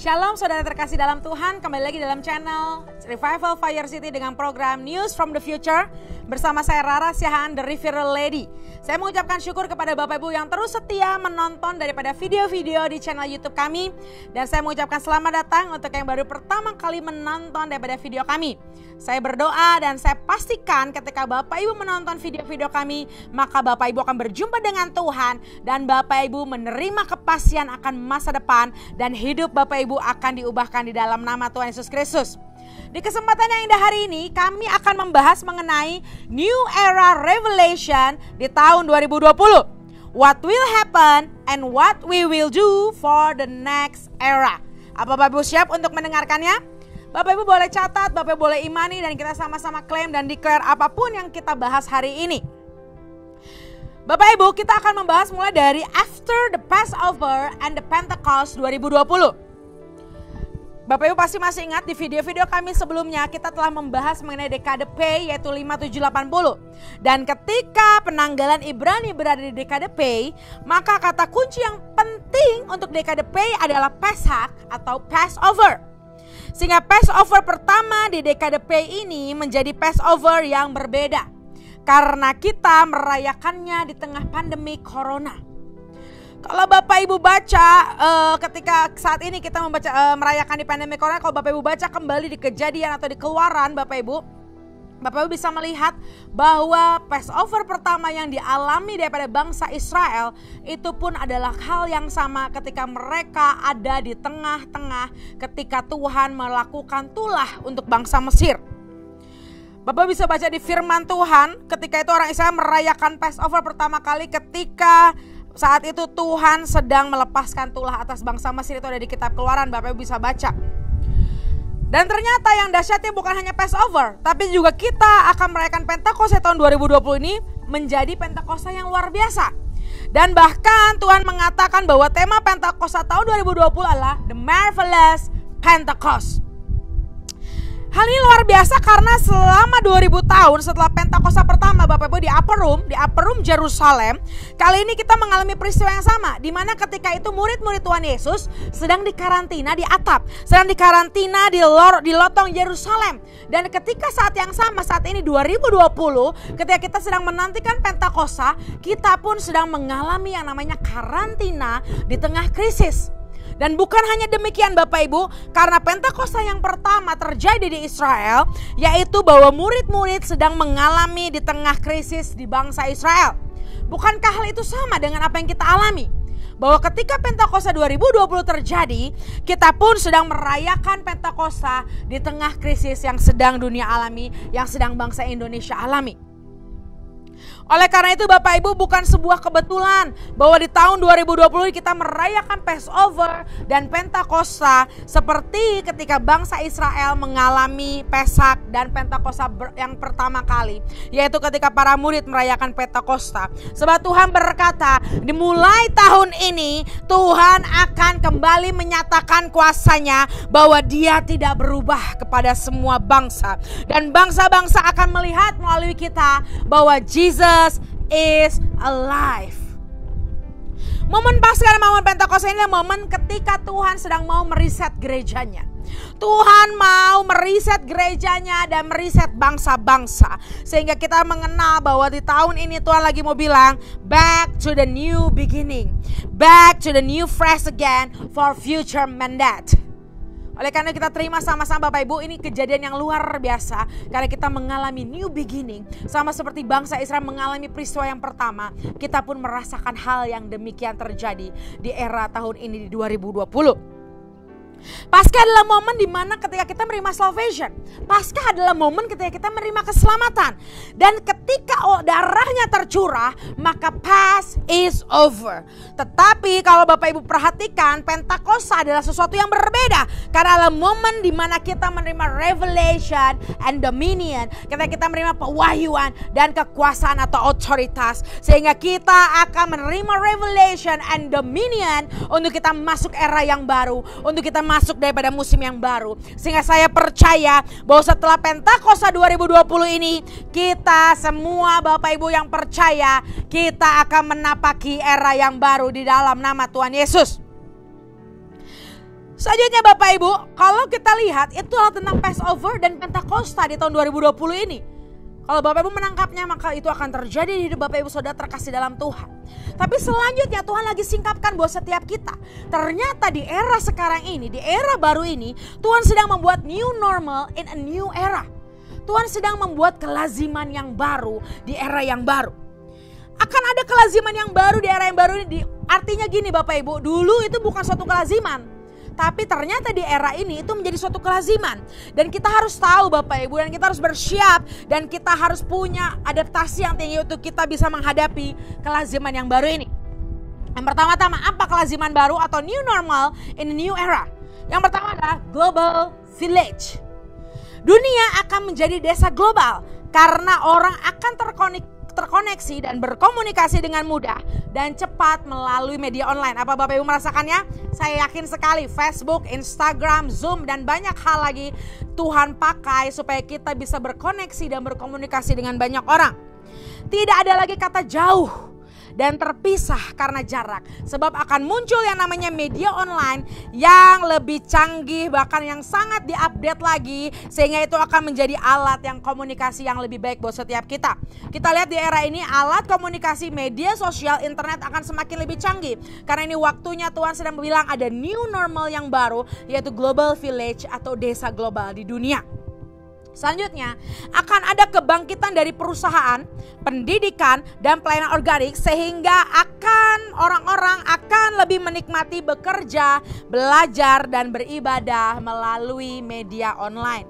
Shalom saudara terkasih dalam Tuhan, kembali lagi dalam channel Revival Fire City dengan program News from the Future. Bersama saya Rara Siahaan, The Revival Lady. Saya mengucapkan syukur kepada Bapak Ibu yang terus setia menonton daripada video-video di channel YouTube kami. Dan saya mengucapkan selamat datang untuk yang baru pertama kali menonton daripada video kami. Saya berdoa dan saya pastikan ketika Bapak Ibu menonton video-video kami, maka Bapak Ibu akan berjumpa dengan Tuhan dan Bapak Ibu menerima kepastian akan masa depan dan hidup Bapak Ibu akan diubahkan di dalam nama Tuhan Yesus Kristus. Di kesempatan yang indah hari ini kami akan membahas mengenai New Era Revelation di tahun 2020. What will happen and what we will do for the next era. Apa Bapak Ibu siap untuk mendengarkannya? Bapak Ibu boleh catat, Bapak Ibu boleh imani dan kita sama-sama klaim dan declare apapun yang kita bahas hari ini. Bapak Ibu, kita akan membahas mulai dari After the Passover and the Pentecost 2020. Bapak Ibu pasti masih ingat di video-video kami sebelumnya kita telah membahas mengenai dekade P yaitu 5780. Dan ketika penanggalan Ibrani berada di dekade P, maka kata kunci yang penting untuk dekade P adalah Pesach atau Passover. Sehingga Passover pertama di dekade P ini menjadi Passover yang berbeda. Karena kita merayakannya di tengah pandemi Corona. Kalau Bapak Ibu baca ketika saat ini kita merayakan di pandemi Corona, kalau Bapak Ibu baca kembali di Kejadian atau di Keluaran Bapak Ibu bisa melihat bahwa Passover pertama yang dialami daripada bangsa Israel itu pun adalah hal yang sama ketika mereka ada di tengah-tengah ketika Tuhan melakukan tulah untuk bangsa Mesir. Bapak bisa baca di firman Tuhan ketika itu orang Israel merayakan Passover pertama kali ketika saat itu Tuhan sedang melepaskan tulah atas bangsa Mesir, itu ada di kitab Keluaran, Bapak Ibu bisa baca. Dan ternyata yang dahsyatnya bukan hanya Passover, tapi juga kita akan merayakan Pentakosta tahun 2020 ini menjadi Pentakosta yang luar biasa. Dan bahkan Tuhan mengatakan bahwa tema Pentakosta tahun 2020 adalah The Marvelous Pentecost. Hal ini luar biasa karena selama 2000 tahun setelah Pentakosta pertama Bapak Ibu di Upper Room Jerusalem, kali ini kita mengalami peristiwa yang sama, di mana ketika itu murid-murid Tuhan Yesus sedang dikarantina di atap, sedang dikarantina di lotong Yerusalem. Dan ketika saat yang sama, saat ini 2020, ketika kita sedang menantikan Pentakosta, kita pun sedang mengalami yang namanya karantina di tengah krisis. Dan bukan hanya demikian Bapak Ibu, karena Pentakosta yang pertama terjadi di Israel, yaitu bahwa murid-murid sedang mengalami di tengah krisis di bangsa Israel. Bukankah hal itu sama dengan apa yang kita alami? Bahwa ketika Pentakosta 2020 terjadi, kita pun sedang merayakan Pentakosta di tengah krisis yang sedang dunia alami, yang sedang bangsa Indonesia alami. Oleh karena itu Bapak Ibu, bukan sebuah kebetulan bahwa di tahun 2020 kita merayakan Passover dan Pentakosta seperti ketika bangsa Israel mengalami Pesak dan Pentakosta yang pertama kali, yaitu ketika para murid merayakan Pentakosta. Sebab Tuhan berkata, dimulai tahun ini Tuhan akan kembali menyatakan kuasanya bahwa Dia tidak berubah kepada semua bangsa. Dan bangsa-bangsa akan melihat melalui kita bahwa Jesus is alive. Momen Paskah dan momen Pentakosta ini adalah momen ketika Tuhan sedang mau meriset gerejanya. Tuhan mau meriset gerejanya dan meriset bangsa-bangsa. Sehingga kita mengenal bahwa di tahun ini Tuhan lagi mau bilang, back to the new beginning, back to the new fresh again for future mandate. Oleh karena kita terima sama-sama Bapak Ibu, ini kejadian yang luar biasa karena kita mengalami new beginning. Sama seperti bangsa Israel mengalami peristiwa yang pertama, kita pun merasakan hal yang demikian terjadi di era tahun ini di 2020. Paskah adalah momen di mana ketika kita menerima salvation. Paskah adalah momen ketika kita menerima keselamatan. Dan ketika darahnya tercurah, maka past is over. Tetapi kalau Bapak Ibu perhatikan, Pentakosta adalah sesuatu yang berbeda. Karena adalah momen di mana kita menerima revelation and dominion. Ketika kita menerima pewahyuan dan kekuasaan atau otoritas. Sehingga kita akan menerima revelation and dominion untuk kita masuk era yang baru. Untuk kita masuk daripada musim yang baru. Sehingga saya percaya bahwa setelah Pentakosta 2020 ini, kita semua Bapak Ibu yang percaya, kita akan menapaki era yang baru di dalam nama Tuhan Yesus. Selanjutnya Bapak Ibu, kalau kita lihat itu adalah tentang Passover dan Pentakosta di tahun 2020 ini. Kalau Bapak Ibu menangkapnya, maka itu akan terjadi di hidup Bapak Ibu saudara terkasih dalam Tuhan. Tapi selanjutnya Tuhan lagi singkapkan buat setiap kita. Ternyata di era sekarang ini, di era baru ini, Tuhan sedang membuat new normal in a new era. Tuhan sedang membuat kelaziman yang baru di era yang baru. Akan ada kelaziman yang baru di era yang baru ini. Artinya gini Bapak Ibu, dulu itu bukan suatu kelaziman. Tapi ternyata di era ini itu menjadi suatu kelaziman. Dan kita harus tahu Bapak Ibu, dan kita harus bersiap. Dan kita harus punya adaptasi yang tinggi untuk kita bisa menghadapi kelaziman yang baru ini. Yang pertama-tama, apa kelaziman baru atau new normal in a new era? Yang pertama adalah global village. Dunia akan menjadi desa global karena orang akan terkoneksi dan berkomunikasi dengan mudah dan cepat melalui media online. Apa Bapak Ibu merasakannya? Saya yakin sekali Facebook, Instagram, Zoom dan banyak hal lagi Tuhan pakai supaya kita bisa berkoneksi dan berkomunikasi dengan banyak orang. Tidak ada lagi kata jauh dan terpisah karena jarak. Sebab akan muncul yang namanya media online yang lebih canggih, bahkan yang sangat diupdate lagi. Sehingga itu akan menjadi alat yang komunikasi yang lebih baik buat setiap kita. Kita lihat di era ini alat komunikasi media sosial internet akan semakin lebih canggih. Karena ini waktunya Tuhan sedang bilang ada new normal yang baru, yaitu global village atau desa global di dunia. Selanjutnya akan ada kebangkitan dari perusahaan, pendidikan dan pelayanan organik sehingga orang-orang akan lebih menikmati bekerja, belajar dan beribadah melalui media online.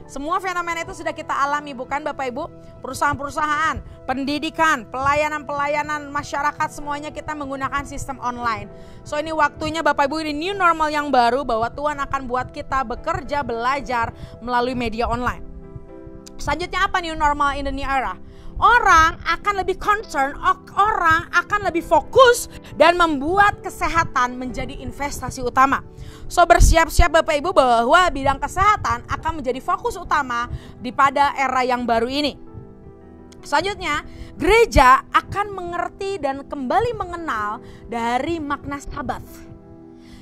Semua fenomena itu sudah kita alami bukan Bapak Ibu? Perusahaan-perusahaan, pendidikan, pelayanan-pelayanan masyarakat semuanya kita menggunakan sistem online. So ini waktunya Bapak Ibu, ini new normal yang baru bahwa Tuhan akan buat kita bekerja, belajar melalui media online. Selanjutnya apa new normal in the new era? Orang akan lebih concern, orang akan lebih fokus dan membuat kesehatan menjadi investasi utama. So bersiap-siap Bapak Ibu bahwa bidang kesehatan akan menjadi fokus utama di pada era yang baru ini. Selanjutnya, gereja akan mengerti dan kembali mengenal dari makna Sabat.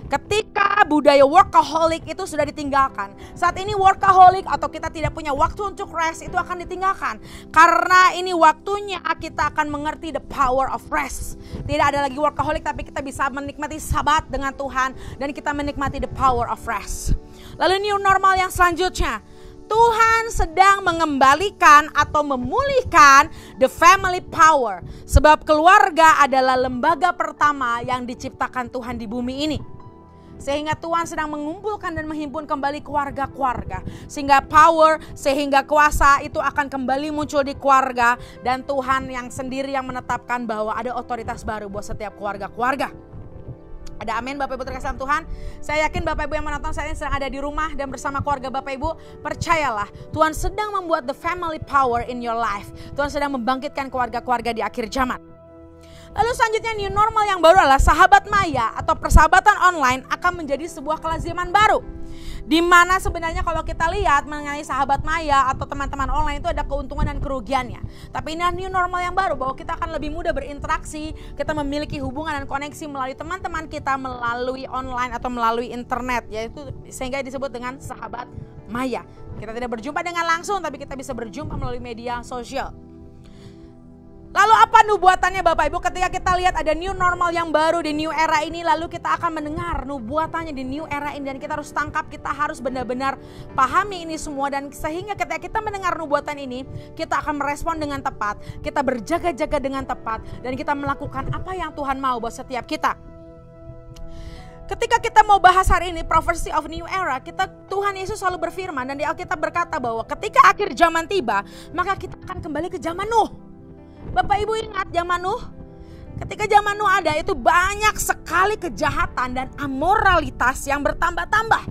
Ketika budaya workaholic itu sudah ditinggalkan. Saat ini workaholic atau kita tidak punya waktu untuk rest itu akan ditinggalkan. Karena ini waktunya kita akan mengerti the power of rest. Tidak ada lagi workaholic tapi kita bisa menikmati Sabat dengan Tuhan. Dan kita menikmati the power of rest. Lalu new normal yang selanjutnya. Tuhan sedang mengembalikan atau memulihkan the family power. Sebab keluarga adalah lembaga pertama yang diciptakan Tuhan di bumi ini. Sehingga Tuhan sedang mengumpulkan dan menghimpun kembali keluarga-keluarga. Sehingga power, sehingga kuasa itu akan kembali muncul di keluarga. Dan Tuhan yang sendiri yang menetapkan bahwa ada otoritas baru buat setiap keluarga-keluarga. Ada amin Bapak Ibu terkasih dalam Tuhan. Saya yakin Bapak Ibu yang menonton saat ini sedang ada di rumah dan bersama keluarga Bapak Ibu. Percayalah Tuhan sedang membuat the family power in your life. Tuhan sedang membangkitkan keluarga-keluarga di akhir zaman. Lalu selanjutnya new normal yang baru adalah sahabat maya atau persahabatan online akan menjadi sebuah kelaziman baru. Di mana sebenarnya kalau kita lihat mengenai sahabat maya atau teman-teman online itu ada keuntungan dan kerugiannya. Tapi ini new normal yang baru bahwa kita akan lebih mudah berinteraksi, kita memiliki hubungan dan koneksi melalui teman-teman kita melalui online atau melalui internet, yaitu sehingga disebut dengan sahabat maya. Kita tidak berjumpa dengan langsung tapi kita bisa berjumpa melalui media sosial. Lalu apa nubuatannya Bapak Ibu ketika kita lihat ada new normal yang baru di new era ini, lalu kita akan mendengar nubuatannya di new era ini dan kita harus tangkap, kita harus benar-benar pahami ini semua dan sehingga ketika kita mendengar nubuatan ini kita akan merespon dengan tepat, kita berjaga-jaga dengan tepat dan kita melakukan apa yang Tuhan mau buat setiap kita. Ketika kita mau bahas hari ini prophecy of new era, Tuhan Yesus selalu berfirman dan di Alkitab berkata bahwa ketika akhir zaman tiba maka kita akan kembali ke zaman Nuh. Bapak Ibu ingat zaman Nuh? Ketika zaman Nuh ada itu banyak sekali kejahatan dan amoralitas yang bertambah-tambah.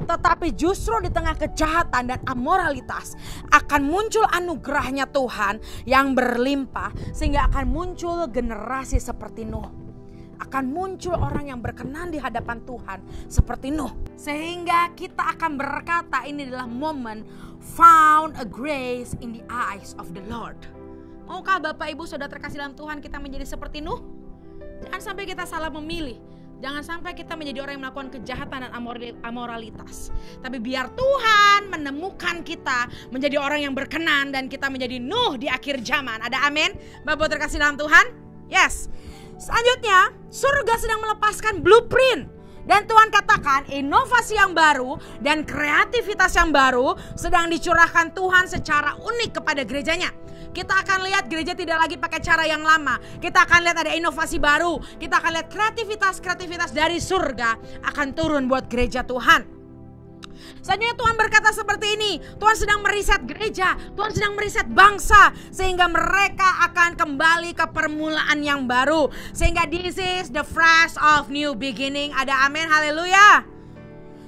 Tetapi justru di tengah kejahatan dan amoralitas akan muncul anugerahnya Tuhan yang berlimpah. Sehingga akan muncul generasi seperti Nuh. Akan muncul orang yang berkenan di hadapan Tuhan seperti Nuh. Sehingga kita akan berkata ini adalah momen found a grace in the eyes of the Lord. Maukah Bapak Ibu Saudara terkasih dalam Tuhan kita menjadi seperti Nuh? Jangan sampai kita salah memilih. Jangan sampai kita menjadi orang yang melakukan kejahatan dan amoralitas. Tapi biar Tuhan menemukan kita menjadi orang yang berkenan dan kita menjadi Nuh di akhir zaman. Ada amin? Bapak terkasih dalam Tuhan? Yes. Selanjutnya, surga sedang melepaskan blueprint. Dan Tuhan katakan inovasi yang baru dan kreativitas yang baru sedang dicurahkan Tuhan secara unik kepada gerejanya. Kita akan lihat gereja tidak lagi pakai cara yang lama. Kita akan lihat ada inovasi baru. Kita akan lihat kreativitas dari surga akan turun buat gereja Tuhan. Selanjutnya Tuhan berkata seperti ini. Tuhan sedang meriset gereja. Tuhan sedang meriset bangsa. Sehingga mereka akan kembali ke permulaan yang baru. Sehingga this is the fresh of new beginning. Ada amin, haleluya.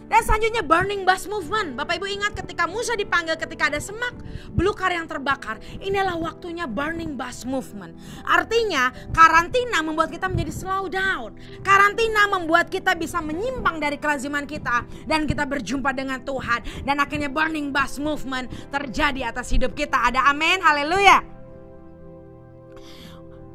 Dan selanjutnya burning bush movement. Bapak Ibu ingat ketika Musa dipanggil ketika ada semak belukar yang terbakar. Inilah waktunya burning bush movement. Artinya karantina membuat kita menjadi slow down. Karantina membuat kita bisa menyimpang dari kelaziman kita. Dan kita berjumpa dengan Tuhan. Dan akhirnya burning bush movement terjadi atas hidup kita. Ada amin, haleluya.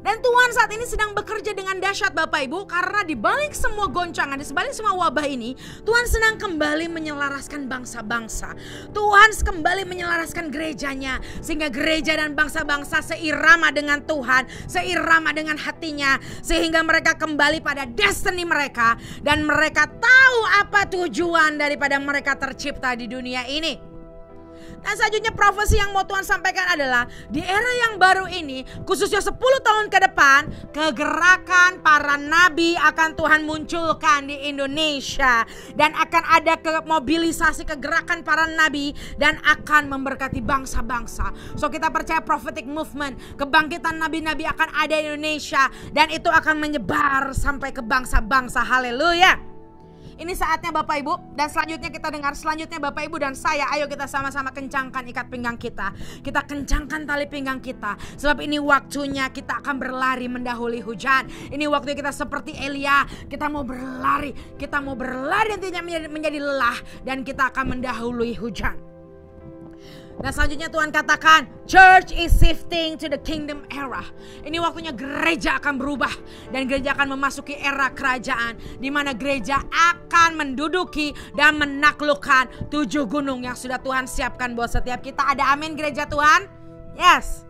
Dan Tuhan saat ini sedang bekerja dengan dahsyat Bapak Ibu. Karena di balik semua goncangan, di balik semua wabah ini, Tuhan sedang kembali menyelaraskan bangsa-bangsa. Tuhan kembali menyelaraskan gerejanya. Sehingga gereja dan bangsa-bangsa seirama dengan Tuhan, seirama dengan hatinya. Sehingga mereka kembali pada destiny mereka. Dan mereka tahu apa tujuan daripada mereka tercipta di dunia ini. Dan selanjutnya profesi yang mau Tuhan sampaikan adalah di era yang baru ini, khususnya 10 tahun ke depan, kegerakan para nabi akan Tuhan munculkan di Indonesia. Dan akan ada mobilisasi kegerakan para nabi dan akan memberkati bangsa-bangsa. So kita percaya prophetic movement, kebangkitan nabi-nabi akan ada di Indonesia. Dan itu akan menyebar sampai ke bangsa-bangsa, haleluya. Ini saatnya Bapak Ibu. Dan selanjutnya kita dengar, selanjutnya Bapak Ibu dan saya, ayo kita sama-sama kencangkan ikat pinggang kita. Kita kencangkan tali pinggang kita. Sebab ini waktunya kita akan berlari mendahului hujan. Ini waktunya kita seperti Elia. Kita mau berlari. Kita mau berlari nantinya menjadi lelah. Dan kita akan mendahului hujan. Dan selanjutnya Tuhan katakan, church is shifting to the kingdom era. Ini waktunya gereja akan berubah. Dan gereja akan memasuki era kerajaan. Di mana gereja akan menduduki dan menaklukkan 7 gunung yang sudah Tuhan siapkan buat setiap kita. Ada amin gereja Tuhan? Yes.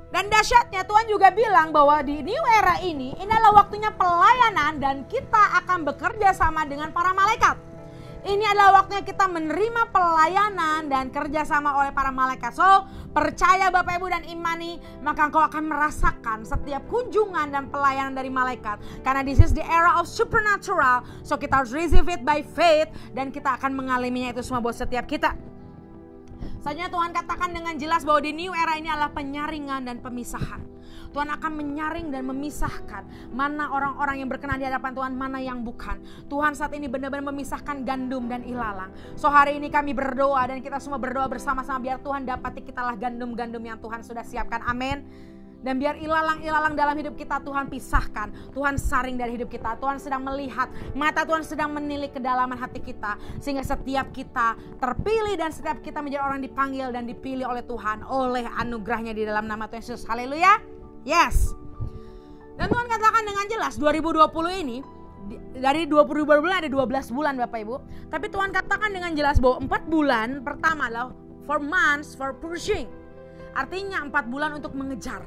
Dan dahsyatnya Tuhan juga bilang bahwa di new era ini adalah waktunya pelayanan dan kita akan bekerja sama dengan para malaikat. Ini adalah waktunya kita menerima pelayanan dan kerjasama oleh para malaikat. So, percaya Bapak Ibu dan imani, maka engkau akan merasakan setiap kunjungan dan pelayanan dari malaikat. Karena this is the era of supernatural. So, kita harus receive it by faith dan kita akan mengalaminya itu semua buat setiap kita. Selanjutnya Tuhan katakan dengan jelas bahwa di new era ini adalah penyaringan dan pemisahan. Tuhan akan menyaring dan memisahkan mana orang-orang yang berkenan di hadapan Tuhan, mana yang bukan. Tuhan saat ini benar-benar memisahkan gandum dan ilalang. So hari ini kami berdoa dan kita semua berdoa bersama-sama biar Tuhan dapati kitalah gandum-gandum yang Tuhan sudah siapkan. Amin. Dan biar ilalang-ilalang dalam hidup kita Tuhan pisahkan. Tuhan saring dari hidup kita. Tuhan sedang melihat. Mata Tuhan sedang menilik kedalaman hati kita. Sehingga setiap kita terpilih dan setiap kita menjadi orang dipanggil dan dipilih oleh Tuhan. Oleh anugerahnya di dalam nama Tuhan Yesus. Haleluya. Yes. Dan Tuhan katakan dengan jelas 2020 ini. Dari 20 bulan ada 12 bulan Bapak Ibu. Tapi Tuhan katakan dengan jelas bahwa 4 bulan pertama adalah 4 months for pushing. Artinya 4 bulan untuk mengejar.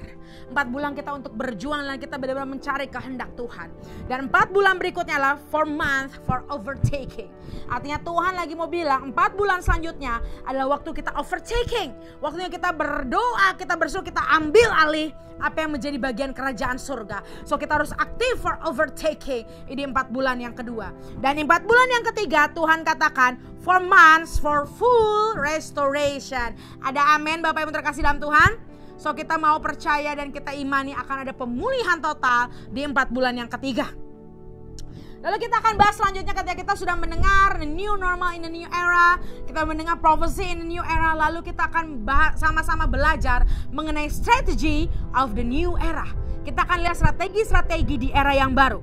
4 bulan kita untuk berjuang dan kita benar-benar mencari kehendak Tuhan. Dan 4 bulan berikutnya adalah 4 months for overtaking. Artinya Tuhan lagi mau bilang 4 bulan selanjutnya adalah waktu kita overtaking. Waktunya kita berdoa, kita bersuruh, kita ambil alih apa yang menjadi bagian kerajaan surga. So kita harus aktif for overtaking. Ini 4 bulan yang kedua. Dan 4 bulan yang ketiga Tuhan katakan 4 months for full restoration. Ada amin Bapak Ibu terkasih dalam Tuhan. So kita mau percaya dan kita imani akan ada pemulihan total di 4 bulan yang ketiga. Lalu kita akan bahas selanjutnya ketika kita sudah mendengar the new normal in the new era. Kita mendengar prophecy in the new era. Lalu kita akan sama-sama belajar mengenai strategy of the new era. Kita akan lihat strategi-strategi di era yang baru.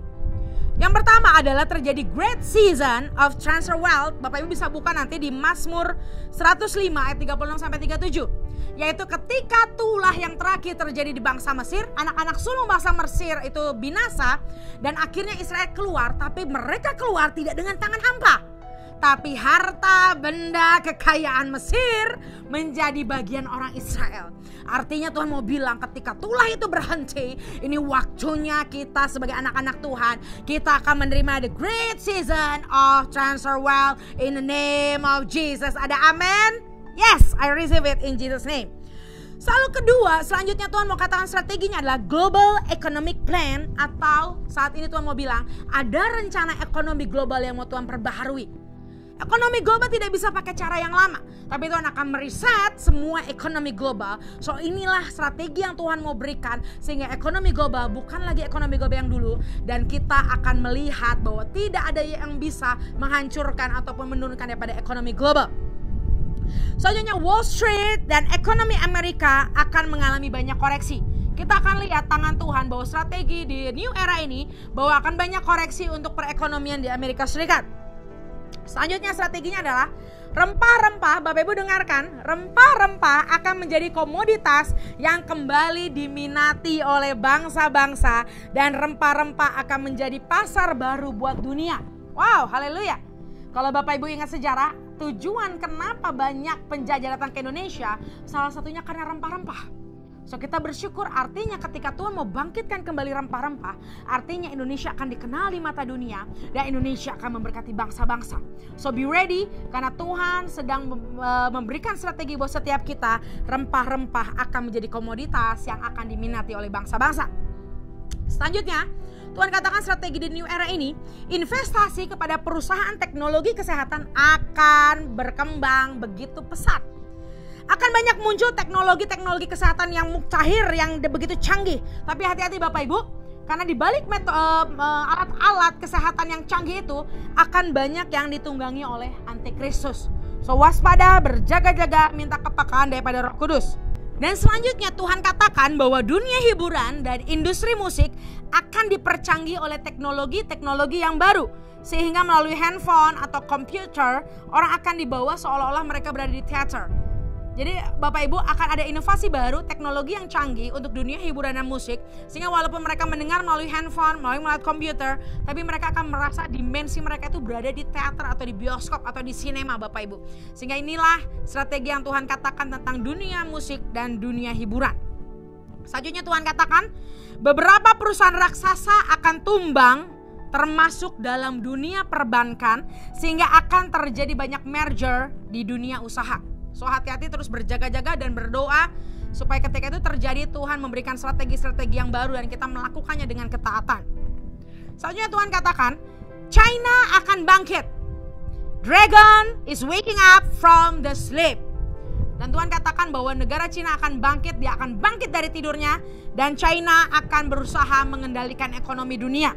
Yang pertama adalah terjadi great season of transfer wealth. Bapak Ibu bisa buka nanti di Mazmur 105 ayat 36-37. yaitu ketika tulah yang terakhir terjadi di bangsa Mesir, anak-anak sulung bangsa Mesir itu binasa dan akhirnya Israel keluar, tapi mereka keluar tidak dengan tangan hampa. Tapi harta, benda, kekayaan Mesir menjadi bagian orang Israel. Artinya Tuhan mau bilang ketika tulah itu berhenti, ini waktunya kita sebagai anak-anak Tuhan, kita akan menerima the great season of transfer wealth in the name of Jesus. Ada amen? Yes, I receive it in Jesus name. Lalu kedua, selanjutnya Tuhan mau katakan strateginya adalah Global Economic Plan, atau saat ini Tuhan mau bilang ada rencana ekonomi global yang mau Tuhan perbaharui. Ekonomi global tidak bisa pakai cara yang lama, tapi Tuhan akan mereset semua ekonomi global. So inilah strategi yang Tuhan mau berikan, sehingga ekonomi global bukan lagi ekonomi global yang dulu, dan kita akan melihat bahwa tidak ada yang bisa menghancurkan ataupun menurunkan daripada ekonomi global. Selanjutnya Wall Street dan ekonomi Amerika akan mengalami banyak koreksi. Kita akan lihat tangan Tuhan bahwa strategi di new era ini bahwa akan banyak koreksi untuk perekonomian di Amerika Serikat. Selanjutnya strateginya adalah rempah-rempah. Bapak Ibu dengarkan, rempah-rempah akan menjadi komoditas yang kembali diminati oleh bangsa-bangsa, dan rempah-rempah akan menjadi pasar baru buat dunia. Wow, haleluya. Kalau Bapak Ibu ingat sejarah, tujuan kenapa banyak penjajah datang ke Indonesia, salah satunya karena rempah-rempah. So kita bersyukur, artinya ketika Tuhan mau bangkitkan kembali rempah-rempah, artinya Indonesia akan dikenal di mata dunia dan Indonesia akan memberkati bangsa-bangsa. So be ready, karena Tuhan sedang memberikan strategi buat setiap kita. Rempah-rempah akan menjadi komoditas yang akan diminati oleh bangsa-bangsa. Selanjutnya, Tuhan katakan strategi di new era ini, investasi kepada perusahaan teknologi kesehatan akan berkembang begitu pesat. Akan banyak muncul teknologi-teknologi kesehatan yang muktahir, yang begitu canggih. Tapi hati-hati Bapak Ibu, karena di balik alat-alat kesehatan yang canggih itu akan banyak yang ditunggangi oleh antikristus. So waspada, berjaga-jaga, minta kepekaan daripada Roh Kudus. Dan selanjutnya Tuhan katakan bahwa dunia hiburan dan industri musik akan dipercanggih oleh teknologi-teknologi yang baru. Sehingga melalui handphone atau komputer, orang akan dibawa seolah-olah mereka berada di teater. Jadi Bapak Ibu akan ada inovasi baru, teknologi yang canggih untuk dunia hiburan dan musik. Sehingga walaupun mereka mendengar melalui handphone, melalui komputer, tapi mereka akan merasa dimensi mereka itu berada di teater atau di bioskop atau di sinema Bapak Ibu. Sehingga inilah strategi yang Tuhan katakan tentang dunia musik dan dunia hiburan. Selanjutnya Tuhan katakan beberapa perusahaan raksasa akan tumbang, termasuk dalam dunia perbankan, sehingga akan terjadi banyak merger di dunia usaha. So hati-hati, terus berjaga-jaga dan berdoa supaya ketika itu terjadi Tuhan memberikan strategi-strategi yang baru dan kita melakukannya dengan ketaatan. Selanjutnya Tuhan katakan China akan bangkit. Dragon is waking up from the sleep. Dan Tuhan katakan bahwa negara China akan bangkit, dia akan bangkit dari tidurnya, dan China akan berusaha mengendalikan ekonomi dunia.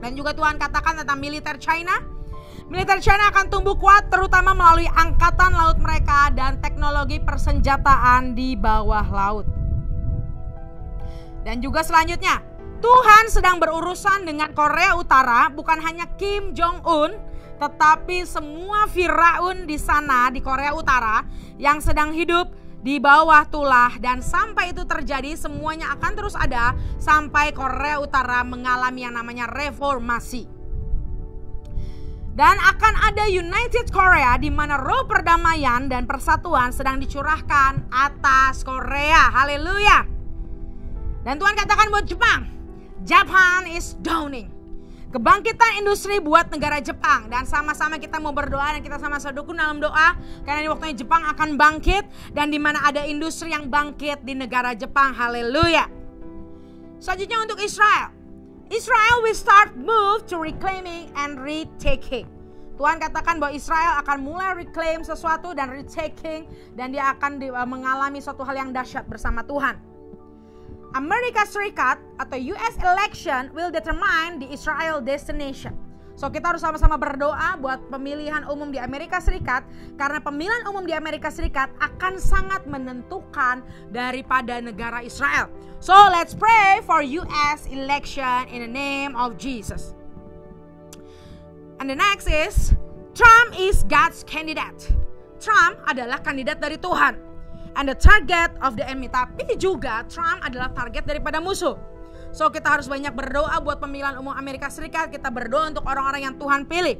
Dan juga Tuhan katakan tentang militer China. Militer China akan tumbuh kuat terutama melalui angkatan laut mereka dan teknologi persenjataan di bawah laut. Dan juga selanjutnya, Tuhan sedang berurusan dengan Korea Utara, bukan hanya Kim Jong-un, tetapi semua Firaun di sana di Korea Utara yang sedang hidup di bawah tulah, dan sampai itu terjadi semuanya akan terus ada sampai Korea Utara mengalami yang namanya reformasi. Dan akan ada United Korea di mana roh perdamaian dan persatuan sedang dicurahkan atas Korea. Haleluya. Dan Tuhan katakan buat Jepang, Japan is dawning. Kebangkitan industri buat negara Jepang, dan sama-sama kita mau berdoa dan kita sama-sama dukung dalam doa karena di waktunya Jepang akan bangkit dan di mana ada industri yang bangkit di negara Jepang. Haleluya. Selanjutnya untuk Israel. Israel will start move to reclaiming and retaking. Tuhan katakan bahwa Israel akan mulai reclaim sesuatu dan retaking, dan dia akan mengalami suatu hal yang dahsyat bersama Tuhan. Amerika Serikat atau US election will determine the Israel destination. So kita harus sama-sama berdoa buat pemilihan umum di Amerika Serikat, karena pemilihan umum di Amerika Serikat akan sangat menentukan daripada negara Israel. So let's pray for US election in the name of Jesus. And the next is Trump is God's candidate. Trump adalah kandidat dari Tuhan. and the target of the enemy. Tapi juga Trump adalah target daripada musuh. So kita harus banyak berdoa buat pemilihan umum Amerika Serikat. Kita berdoa untuk orang-orang yang Tuhan pilih.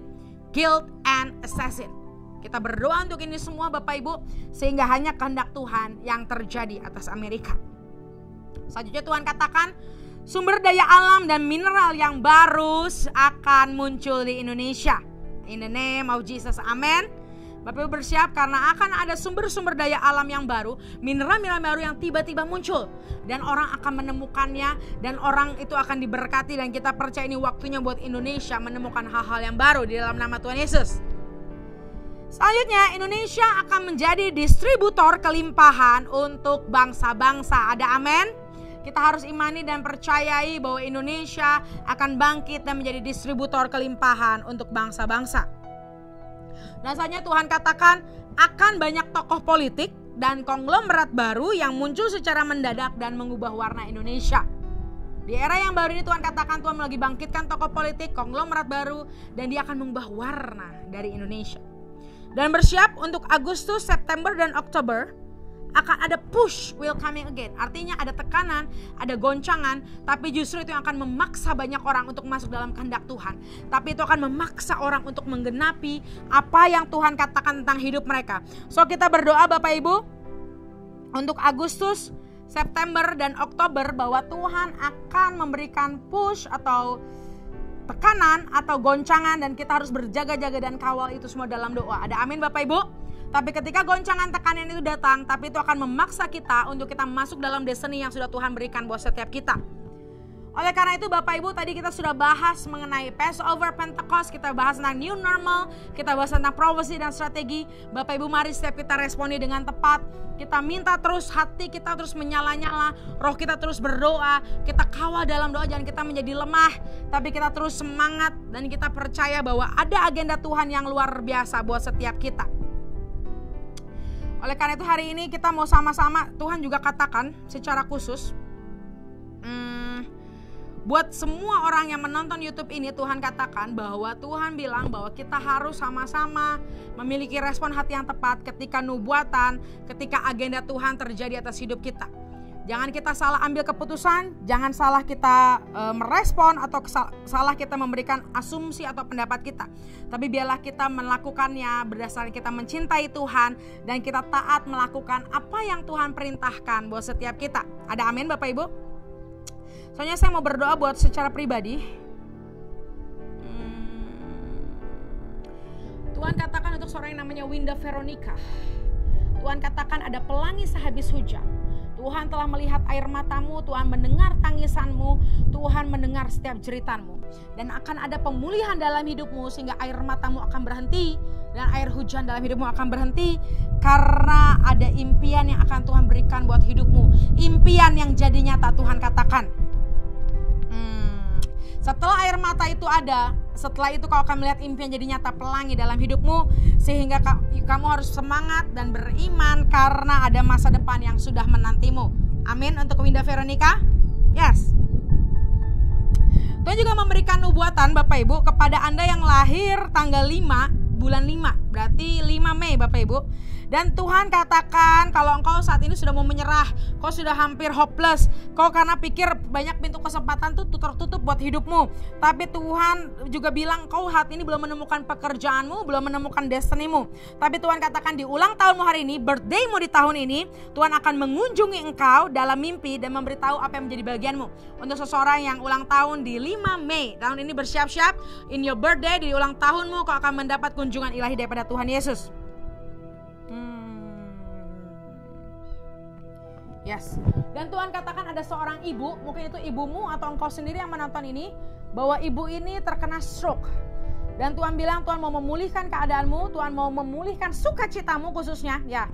Guilt and assassin. Kita berdoa untuk ini semua Bapak Ibu, sehingga hanya kehendak Tuhan yang terjadi atas Amerika. Selanjutnya Tuhan katakan, sumber daya alam dan mineral yang baru akan muncul di Indonesia. In the name of Jesus, amen. Bapak Ibu bersiap karena akan ada sumber-sumber daya alam yang baru, mineral-mineral baru yang tiba-tiba muncul. Dan orang akan menemukannya, dan orang itu akan diberkati, dan kita percaya ini waktunya buat Indonesia menemukan hal-hal yang baru di dalam nama Tuhan Yesus. Selanjutnya, Indonesia akan menjadi distributor kelimpahan untuk bangsa-bangsa. Ada amin? Kita harus imani dan percayai bahwa Indonesia akan bangkit dan menjadi distributor kelimpahan untuk bangsa-bangsa. Dan selanjutnya Tuhan katakan akan banyak tokoh politik dan konglomerat baru yang muncul secara mendadak dan mengubah warna Indonesia. Di era yang baru ini Tuhan katakan Tuhan lagi bangkitkan tokoh politik, konglomerat baru, dan dia akan mengubah warna dari Indonesia. Dan bersiap untuk Agustus, September, dan Oktober akan ada push will coming again. Artinya ada tekanan, ada goncangan, tapi justru itu yang akan memaksa banyak orang untuk masuk dalam kehendak Tuhan. Tapi itu akan memaksa orang untuk menggenapi apa yang Tuhan katakan tentang hidup mereka. So kita berdoa Bapak Ibu untuk Agustus, September, dan Oktober bahwa Tuhan akan memberikan push atau tekanan atau goncangan, dan kita harus berjaga-jaga dan kawal itu semua dalam doa. Ada amin Bapak Ibu? Tapi ketika goncangan tekanan itu datang, tapi itu akan memaksa kita untuk kita masuk dalam destiny yang sudah Tuhan berikan buat setiap kita. Oleh karena itu Bapak Ibu, tadi kita sudah bahas mengenai Passover, Pentecost, kita bahas tentang new normal, kita bahas tentang prophecy dan strategi. Bapak Ibu mari setiap kita responi dengan tepat. Kita minta terus, hati kita terus menyala-nyala, roh kita terus berdoa, kita kawal dalam doa, jangan kita menjadi lemah, tapi kita terus semangat dan kita percaya bahwa ada agenda Tuhan yang luar biasa buat setiap kita. Oleh karena itu hari ini kita mau sama-sama, Tuhan juga katakan secara khusus buat semua orang yang menonton YouTube ini, Tuhan katakan bahwa Tuhan bilang bahwa kita harus sama-sama memiliki respon hati yang tepat ketika nubuatan, ketika agenda Tuhan terjadi atas hidup kita. Jangan kita salah ambil keputusan, jangan salah kita merespon atau salah kita memberikan asumsi atau pendapat kita. Tapi biarlah kita melakukannya berdasarkan kita mencintai Tuhan dan kita taat melakukan apa yang Tuhan perintahkan buat setiap kita. Ada amin Bapak Ibu? Soalnya saya mau berdoa buat secara pribadi. Tuhan katakan untuk seorang yang namanya Winda Veronica. Tuhan katakan ada pelangi sehabis hujan. Tuhan telah melihat air matamu, Tuhan mendengar tangisanmu, Tuhan mendengar setiap jeritanmu. Dan akan ada pemulihan dalam hidupmu sehingga air matamu akan berhenti dan air hujan dalam hidupmu akan berhenti. Karena ada impian yang akan Tuhan berikan buat hidupmu. Impian yang jadi nyata Tuhan katakan. Setelah air mata itu ada, setelah itu kau akan melihat impian jadi nyata pelangi dalam hidupmu. Sehingga kamu harus semangat dan beriman karena ada masa depan yang sudah menantimu. Amin untuk Winda Veronica. Yes. Tuhan juga memberikan nubuatan Bapak Ibu kepada Anda yang lahir tanggal 5 bulan 5. Berarti 5 Mei Bapak Ibu. Dan Tuhan katakan kalau engkau saat ini sudah mau menyerah, kau sudah hampir hopeless, kau karena pikir banyak pintu kesempatan tuh tertutup buat hidupmu. Tapi Tuhan juga bilang kau saat ini belum menemukan pekerjaanmu, belum menemukan destinimu. Tapi Tuhan katakan di ulang tahunmu hari ini, birthdaymu di tahun ini, Tuhan akan mengunjungi engkau dalam mimpi dan memberitahu apa yang menjadi bagianmu. Untuk seseorang yang ulang tahun di 5 Mei tahun ini, bersiap-siap in your birthday, di ulang tahunmu kau akan mendapat kunjungan ilahi daripada Tuhan Yesus. Yes. Dan Tuhan katakan ada seorang ibu, mungkin itu ibumu atau engkau sendiri yang menonton ini, bahwa ibu ini terkena stroke. Dan Tuhan bilang Tuhan mau memulihkan keadaanmu, Tuhan mau memulihkan sukacitamu khususnya, ya.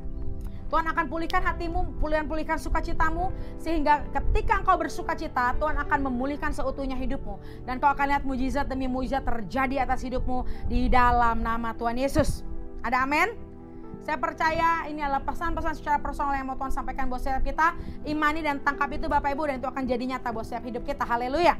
Tuhan akan pulihkan hatimu, pulihkan sukacitamu, sehingga ketika engkau bersukacita, Tuhan akan memulihkan seutuhnya hidupmu. Dan kau akan lihat mujizat demi mujizat terjadi atas hidupmu di dalam nama Tuhan Yesus. Ada amin? Saya percaya ini adalah pesan-pesan secara personal yang mau Tuhan sampaikan buat setiap kita. Imani dan tangkap itu Bapak Ibu, dan itu akan jadi nyata buat setiap hidup kita. Haleluya.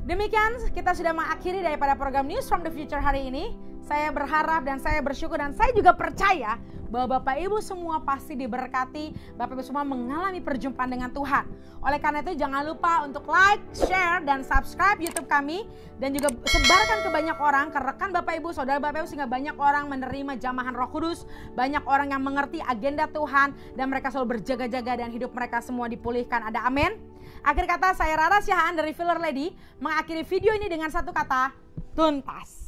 Demikian kita sudah mengakhiri daripada program News from the Future hari ini. Saya berharap dan saya bersyukur dan saya juga percaya bahwa Bapak Ibu semua pasti diberkati, Bapak Ibu semua mengalami perjumpaan dengan Tuhan. Oleh karena itu jangan lupa untuk like, share, dan subscribe YouTube kami. Dan juga sebarkan ke banyak orang, ke rekan Bapak Ibu, saudara Bapak Ibu, sehingga banyak orang menerima jamahan Roh Kudus. Banyak orang yang mengerti agenda Tuhan dan mereka selalu berjaga-jaga dan hidup mereka semua dipulihkan. Ada amin? Akhir kata, saya Rara Siahaan dari Filler Lady mengakhiri video ini dengan satu kata, tuntas.